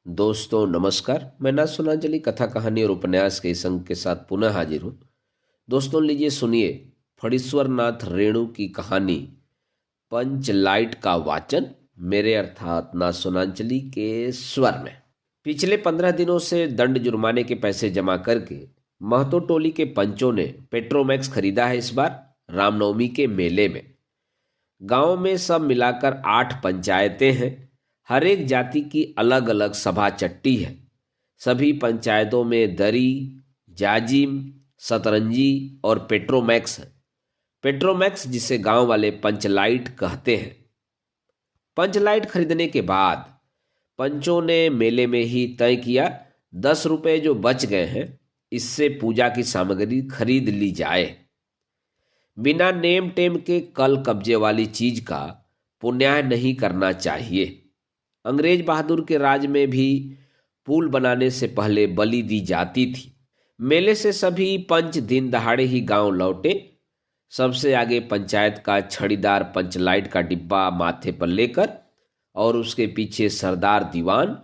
दोस्तों नमस्कार। मैं ना सुनांजलि कथा कहानी और उपन्यास के इस अंक के साथ पुनः हाजिर हूँ। दोस्तों लीजिए सुनिए फणीश्वर नाथ रेणु की कहानी पंचलाइट का वाचन मेरे अर्थात ना सुनांजलि के स्वर में। पिछले 15 दिनों से दंड जुर्माने के पैसे जमा करके महतो टोली के पंचों ने पेट्रोमैक्स खरीदा है। इस बार रामनवमी के मेले में गांव में सब मिलाकर 8 पंचायतें हैं। हर एक जाति की अलग अलग सभा चट्टी है। सभी पंचायतों में दरी, जाजिम, सतरंजी और पेट्रोमैक्स है। पेट्रोमैक्स जिसे गांव वाले पंचलाइट कहते हैं। पंचलाइट खरीदने के बाद पंचों ने मेले में ही तय किया 10 रुपए जो बच गए हैं इससे पूजा की सामग्री खरीद ली जाए। बिना नेम टेम के कल कब्जे वाली चीज का पुण्याह नहीं करना चाहिए। अंग्रेज बहादुर के राज में भी पुल बनाने से पहले बलि दी जाती थी। मेले से सभी पंच दिन दहाड़े ही गांव लौटे। सबसे आगे पंचायत का छड़ीदार पंचलाइट का डिब्बा माथे पर लेकर और उसके पीछे सरदार दीवान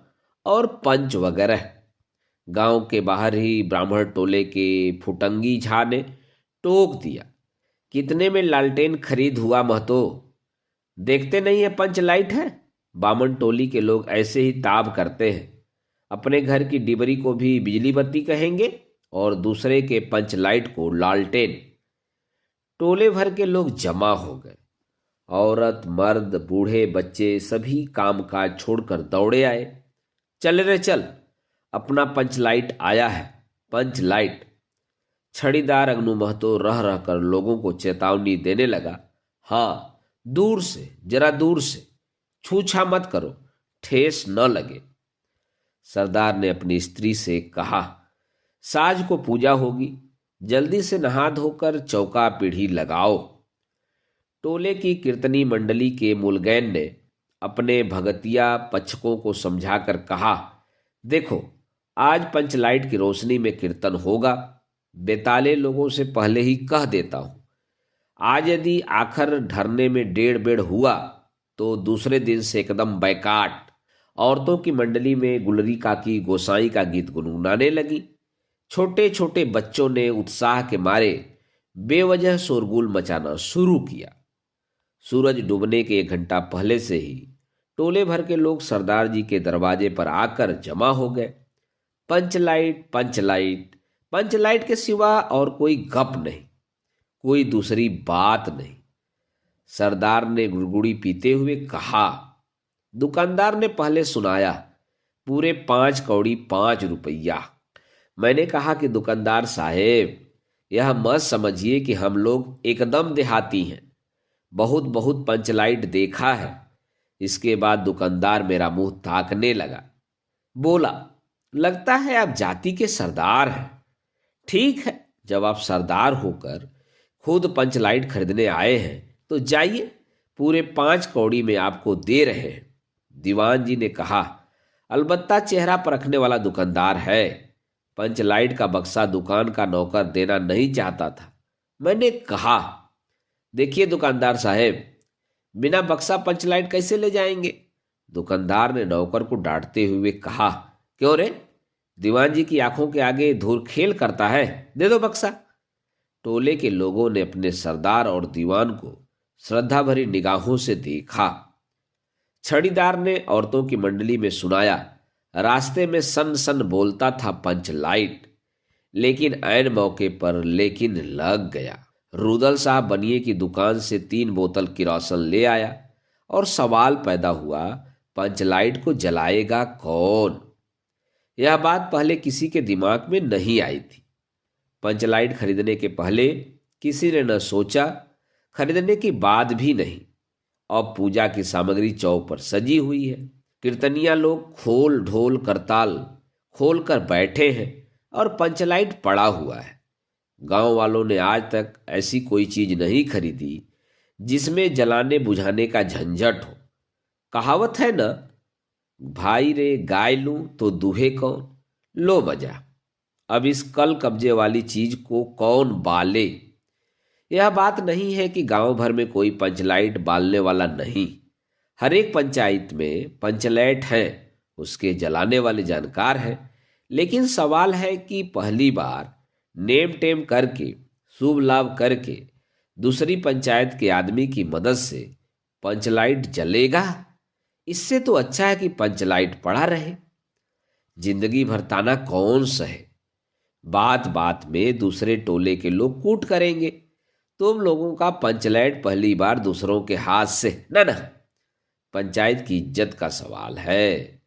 और पंच वगैरह। गांव के बाहर ही ब्राह्मण टोले के फुटंगी झा ने टोक दिया, कितने में लालटेन खरीद हुआ महतो? देखते नहीं है पंच लाइट है। बामन टोली के लोग ऐसे ही ताब करते हैं। अपने घर की डिबरी को भी बिजली बत्ती कहेंगे और दूसरे के पंच लाइट को लालटेन। टोले भर के लोग जमा हो गए। औरत मर्द बूढ़े बच्चे सभी काम काज छोड़कर दौड़े आए। चल रे चल, अपना पंच लाइट आया है, पंच लाइट। छड़ीदार अग्नु महतो रह रहकर लोगों को चेतावनी देने लगा। हाँ, दूर से, जरा दूर से, छूछा मत करो, ठेस न लगे। सरदार ने अपनी स्त्री से कहा, साज को पूजा होगी, जल्दी से नहा धोकर चौका पीढ़ी लगाओ। टोले की कीर्तनी मंडली के मुलगैन ने अपने भगतिया पक्षकों को समझाकर कहा, देखो आज पंचलाइट की रोशनी में कीर्तन होगा। बेताले लोगों से पहले ही कह देता हूं, आज यदि आखिर ढरने में 1.5 हुआ तो दूसरे दिन से एकदम बैकाट। औरतों की मंडली में गुलरी काकी गोसाई का गीत गुनगुनाने लगी। छोटे छोटे बच्चों ने उत्साह के मारे बेवजह शोरगुल मचाना शुरू किया। सूरज डूबने के 1 घंटा पहले से ही टोले भर के लोग सरदार जी के दरवाजे पर आकर जमा हो गए। पंचलाइट पंचलाइट पंचलाइट के सिवा और कोई गप नहीं, कोई दूसरी बात नहीं। सरदार ने गुड़गुड़ी पीते हुए कहा। दुकानदार ने पहले सुनाया, पूरे 5 कौड़ी 5 रुपया। मैंने कहा कि दुकानदार साहेब, यह मत समझिए कि हम लोग एकदम देहाती हैं, बहुत बहुत पंचलाइट देखा है। इसके बाद दुकानदार मेरा मुंह ताकने लगा। बोला, लगता है आप जाति के सरदार हैं। ठीक है, जब आप सरदार होकर खुद पंचलाइट खरीदने आए हैं तो जाइए, पूरे 5 कौड़ी में आपको दे रहे हैं। दीवान जी ने कहा, अलबत्ता चेहरा परखने वाला दुकानदार है। पंचलाइट का बक्सा दुकान का नौकर देना नहीं चाहता था। मैंने कहा, देखिए दुकानदार साहेब, बिना बक्सा पंचलाइट कैसे ले जाएंगे? दुकानदार ने नौकर को डांटते हुए कहा, क्यों रे, दीवान जी की आंखों के आगे धूर खेल करता है, दे दो बक्सा। टोले के लोगों ने अपने सरदार और दीवान को श्रद्धा भरी निगाहों से देखा। छड़ीदार ने औरतों की मंडली में सुनाया, रास्ते में सन सन बोलता था पंचलाइट, लेकिन ऐन मौके पर लेकिन लग गया। रुदल साहब बनिए की दुकान से 3 बोतल किरोसिन ले आया और सवाल पैदा हुआ, पंचलाइट को जलाएगा कौन? यह बात पहले किसी के दिमाग में नहीं आई थी। पंचलाइट खरीदने के पहले किसी ने न सोचा, खरीदने के बाद भी नहीं। अब पूजा की सामग्री चौक पर सजी हुई है। कीर्तनिया लोग खोल ढोल करताल खोल कर बैठे हैं और पंचलाइट पड़ा हुआ है। गांव वालों ने आज तक ऐसी कोई चीज नहीं खरीदी जिसमें जलाने बुझाने का झंझट हो। कहावत है ना, भाई रे गाय लूं तो दूहे कौन। लो मजा, अब इस कल कब्जे वाली चीज को कौन बाले? यह बात नहीं है कि गांव भर में कोई पंचलाइट बालने वाला नहीं। हर एक पंचायत में पंचलाइट हैं उसके जलाने वाले जानकार हैं। लेकिन सवाल है कि पहली बार नेम टेम करके, शुभ लाभ करके, दूसरी पंचायत के आदमी की मदद से पंचलाइट जलेगा? इससे तो अच्छा है कि पंचलाइट पड़ा रहे। जिंदगी भर ताना कौन सहे? बात बात में दूसरे टोले के लोग कूट करेंगे। तुम लोगों का पंचलाइट पहली बार दूसरों के हाथ से ना ना। पंचायत की इज्जत का सवाल है।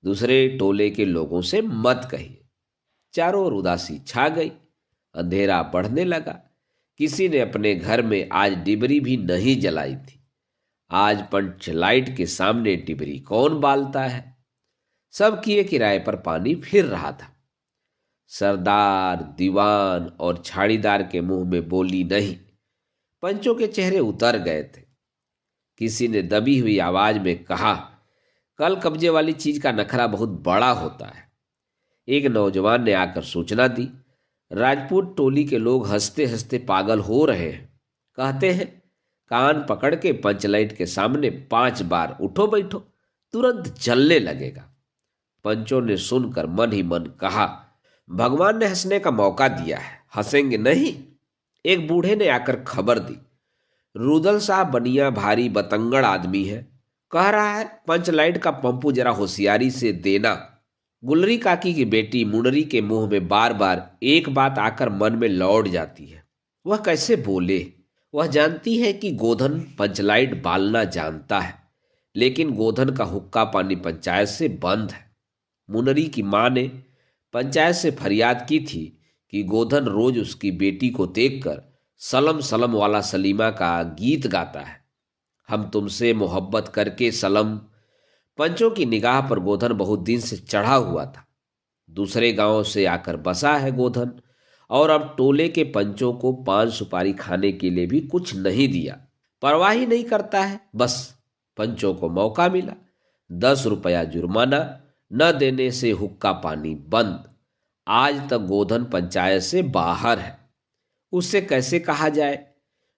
दूसरे टोले के लोगों से मत कहिए। चारों ओर उदासी छा गई। अंधेरा बढ़ने लगा। किसी ने अपने घर में आज डिबरी भी नहीं जलाई थी। आज पंचलाइट के सामने डिबरी कौन बालता है? सब किए किराए पर पानी फिर रहा था। सरदार, दीवान और छाड़ीदार के मुंह में बोली नहीं। पंचों के चेहरे उतर गए थे। किसी ने दबी हुई आवाज में कहा, कल कब्जे वाली चीज का नखरा बहुत बड़ा होता है। एक नौजवान ने आकर सूचना दी, राजपूत टोली के लोग हंसते हंसते पागल हो रहे हैं। कहते हैं कान पकड़ के पंचलाइट के सामने 5 बार उठो बैठो, तुरंत जलने लगेगा। पंचों ने सुनकर मन ही मन कहा, भगवान ने हंसने का मौका दिया है, हंसेंगे नहीं? एक बूढ़े ने आकर खबर दी, रुदल साहब बनिया भारी बतंगड़ आदमी है, कह रहा है पंचलाइट का पंपू जरा होशियारी से देना। गुलरी काकी की बेटी मुनरी के मुंह में बार बार एक बात आकर मन में लौट जाती है। वह कैसे बोले? वह जानती है कि गोधन पंचलाइट बालना जानता है, लेकिन गोधन का हुक्का पानी पंचायत से बंद है। मुनरी की मां ने पंचायत से फरियाद की थी कि गोधन रोज उसकी बेटी को देखकर सलम सलम वाला सलीमा का गीत गाता है। हम तुमसे मोहब्बत करके सलम। पंचों की निगाह पर गोधन बहुत दिन से चढ़ा हुआ था। दूसरे गांव से आकर बसा है गोधन, और अब टोले के पंचों को पान सुपारी खाने के लिए भी कुछ नहीं दिया। परवाह ही नहीं करता है। बस पंचों को मौका मिला, 10 रुपया जुर्माना, न देने से हुक्का पानी बंद। आज तक गोधन पंचायत से बाहर है। उससे कैसे कहा जाए?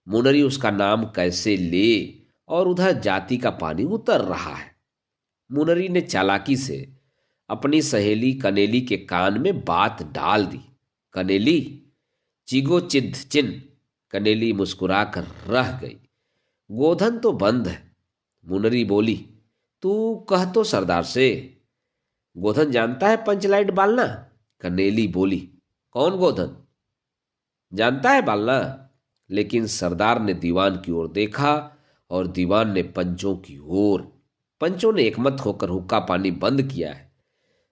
मुनरी उसका नाम कैसे ले? और उधर जाति का पानी उतर रहा है। मुनरी ने चालाकी से अपनी सहेली कनेली के कान में बात डाल दी। कनेली, चिगो चिद चिन। कनेली मुस्कुराकर रह गई। गोधन तो बंद है। मुनरी बोली, तू कह तो सरदार से। गोधन जानता है पंचलाइट बालना? कनेली बोली, कौन गोधन? जानता है बालना? लेकिन सरदार ने दीवान की ओर देखा और दीवान ने पंचों की ओर। पंचों ने एकमत होकर हुक्का पानी बंद किया है।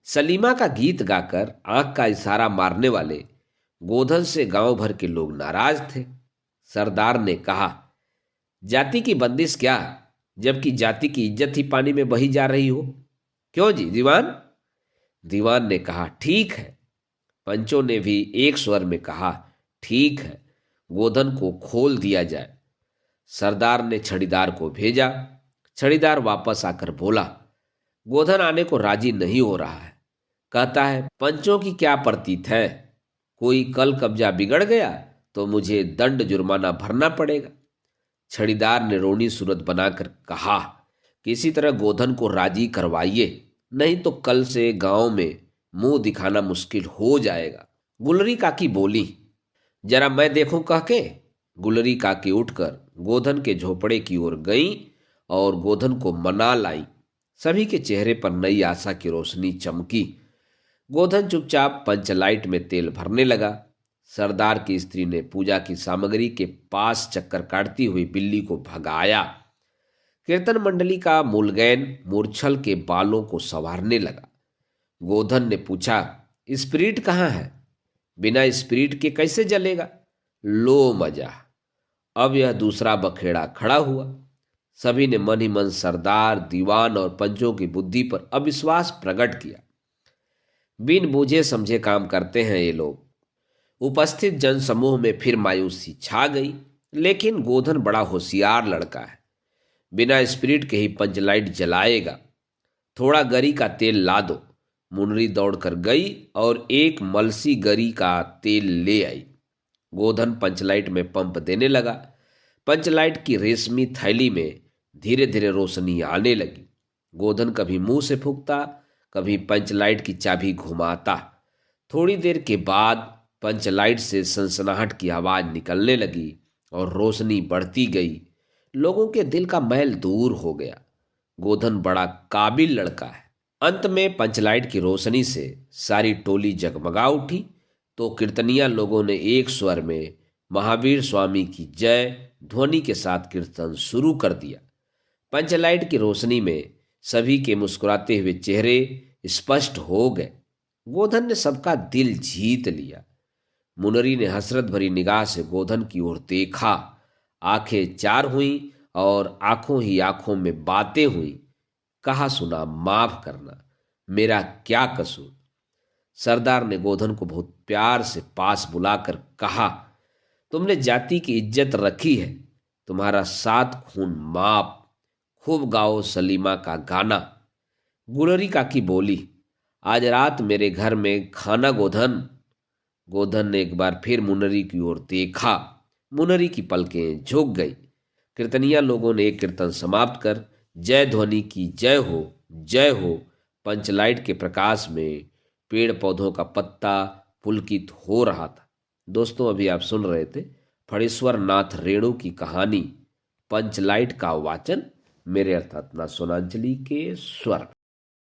सलीमा का गीत गाकर आंख का इशारा मारने वाले गोधन से गांव भर के लोग नाराज थे। सरदार ने कहा, जाति की बंदिश क्या, जबकि जाति की इज्जत ही पानी में बही जा रही हो। क्यों जी दीवान? दीवान ने कहा, ठीक है। पंचों ने भी एक स्वर में कहा, ठीक है, गोधन को खोल दिया जाए। सरदार ने छड़ीदार को भेजा। छड़ीदार वापस आकर बोला, गोधन आने को राजी नहीं हो रहा है। कहता है पंचों की क्या प्रतीत है, कोई कल कब्जा बिगड़ गया तो मुझे दंड जुर्माना भरना पड़ेगा। छड़ीदार ने रोनी सूरत बनाकर कहा, किसी तरह गोधन को राजी करवाइए, नहीं तो कल से गांव में मुंह दिखाना मुश्किल हो जाएगा। गुलरी काकी बोली, जरा मैं देखूं कह के। गुलरी काकी उठकर गोधन के झोपड़े की ओर गई और गोधन को मना लाई। सभी के चेहरे पर नई आशा की रोशनी चमकी। गोधन चुपचाप पंचलाइट में तेल भरने लगा। सरदार की स्त्री ने पूजा की सामग्री के पास चक्कर काटती हुई बिल्ली को भगाया। कीर्तन मंडली का मुलगैन मूर्छल के बालों को संवारने लगा। गोधन ने पूछा, स्पिरिट कहाँ है? बिना स्पिरिट के कैसे जलेगा? लो मजा। अब यह दूसरा बखेड़ा खड़ा हुआ। सभी ने मन ही मन सरदार, दीवान और पंचों की बुद्धि पर अविश्वास प्रकट किया। बिन बूझे समझे काम करते हैं ये लोग। उपस्थित जन समूह में फिर मायूसी छा गई। लेकिन गोधन बड़ा होशियार लड़का है, बिना स्पिरिट के ही पंचलाइट जलाएगा। थोड़ा गरी का तेल ला दो। मुनरी दौड़कर गई और एक मलसी गरी का तेल ले आई। गोधन पंचलाइट में पंप देने लगा। पंचलाइट की रेशमी थैली में धीरे धीरे रोशनी आने लगी। गोधन कभी मुंह से फूंकता, कभी पंचलाइट की चाबी घुमाता। थोड़ी देर के बाद पंचलाइट से सनसनाहट की आवाज निकलने लगी और रोशनी बढ़ती गई। लोगों के दिल का मैल दूर हो गया। गोधन बड़ा काबिल लड़का है। अंत में पंचलाइट की रोशनी से सारी टोली जगमगा उठी तो कीर्तनिया लोगों ने एक स्वर में महावीर स्वामी की जय ध्वनि के साथ कीर्तन शुरू कर दिया। पंचलाइट की रोशनी में सभी के मुस्कुराते हुए चेहरे स्पष्ट हो गए। गोधन ने सबका दिल जीत लिया। मुनरी ने हसरत भरी निगाह से गोधन की ओर देखा। आंखें चार हुईं और आंखों ही आंखों में बातें हुईं। कहा सुना माफ करना, मेरा क्या कसूर। सरदार ने गोधन को बहुत प्यार से पास बुलाकर कहा, तुमने जाति की इज्जत रखी है, तुम्हारा 7 खून माफ। खूब गाओ सलीमा का गाना। गुलरी काकी बोली, आज रात मेरे घर में खाना गोधन। गोधन ने एक बार फिर मुनरी की ओर देखा। मुनरी की पलकें झुक गई। कीर्तनिया लोगों ने एक कीर्तन समाप्त कर जय ध्वनि की जय हो, जय हो। पंचलाइट के प्रकाश में पेड़ पौधों का पत्ता पुलकित हो रहा था। दोस्तों, अभी आप सुन रहे थे फणीश्वर नाथ रेणु की कहानी पंचलाइट का वाचन मेरे अर्थात ना सोनांचली के स्वर।